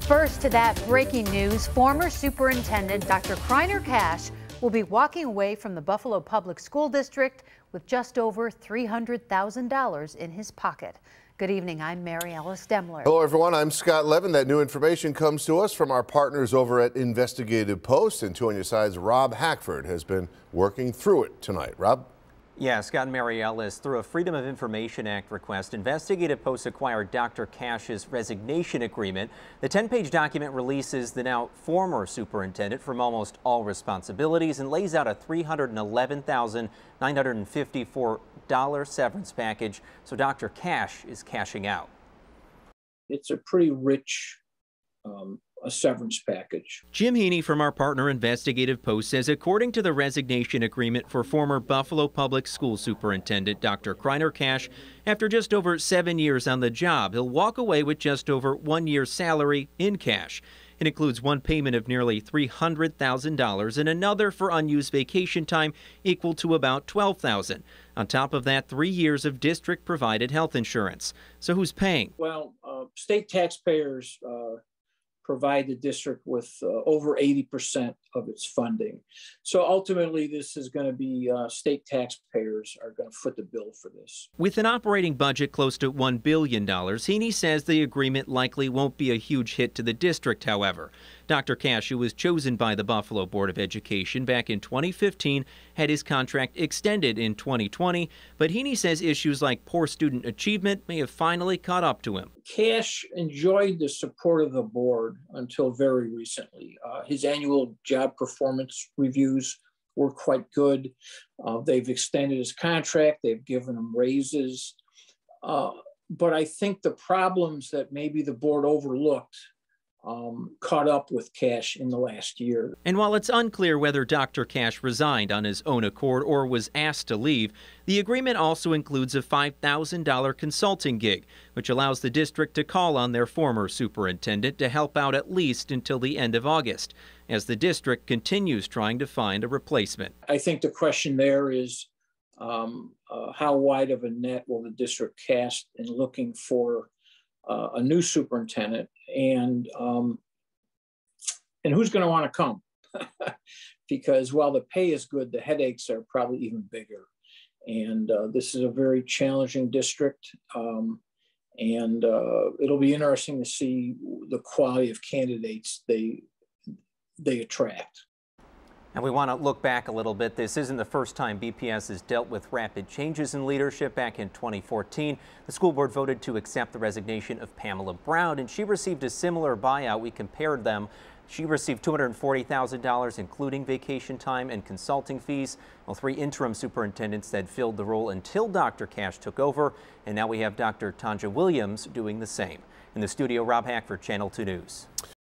First to that breaking news, former Superintendent Dr. Kriner Cash will be walking away from the Buffalo Public School District with just over $300,000 in his pocket. Good evening, I'm Mary Alice Demler. Hello everyone, I'm Scott Levin. That new information comes to us from our partners over at Investigative Post, and two on your side's Rob Hackford has been working through it tonight. Rob? Yeah, Scott and Mary Ellis, through a Freedom of Information Act request, Investigative Post acquired Dr. Cash's resignation agreement. The 10-page document releases the now former superintendent from almost all responsibilities and lays out a $311,954 severance package, so Dr. Cash is cashing out. It's a pretty rich a severance package. Jim Heaney from our partner Investigative Post says according to the resignation agreement for former Buffalo Public School Superintendent Dr. Kriner Cash, after just over 7 years on the job, he'll walk away with just over 1 year's salary in cash. It includes one payment of nearly $300,000 and another for unused vacation time equal to about $12,000. On top of that, 3 years of district-provided health insurance. So who's paying? Well, state taxpayers provide the district with over 80% of its funding. So ultimately, this is going to be state taxpayers are going to foot the bill for this. With an operating budget close to $1 billion, Heaney says the agreement likely won't be a huge hit to the district, however. Dr. Cash, who was chosen by the Buffalo Board of Education back in 2015, had his contract extended in 2020, but Heaney says issues like poor student achievement may have finally caught up to him. Cash enjoyed the support of the board until very recently. His annual job performance reviews were quite good. They've extended his contract. They've given him raises. But I think the problems that maybe the board overlooked caught up with Cash in the last year. And while it's unclear whether Dr. Cash resigned on his own accord or was asked to leave, the agreement also includes a $5,000 consulting gig, which allows the district to call on their former superintendent to help out at least until the end of August, as the district continues trying to find a replacement. I think the question there is how wide of a net will the district cast in looking for a new superintendent, and who's going to want to come? Because while the pay is good, the headaches are probably even bigger. And this is a very challenging district, and it'll be interesting to see the quality of candidates they attract. And we want to look back a little bit. This isn't the first time BPS has dealt with rapid changes in leadership. Back in 2014, the school board voted to accept the resignation of Pamela Brown, and she received a similar buyout. We compared them. She received $240,000, including vacation time and consulting fees. Well, 3 interim superintendents that filled the role until Dr. Cash took over, and now we have Dr. Tanja Williams doing the same. In the studio, Rob Hackford, Channel 2 News.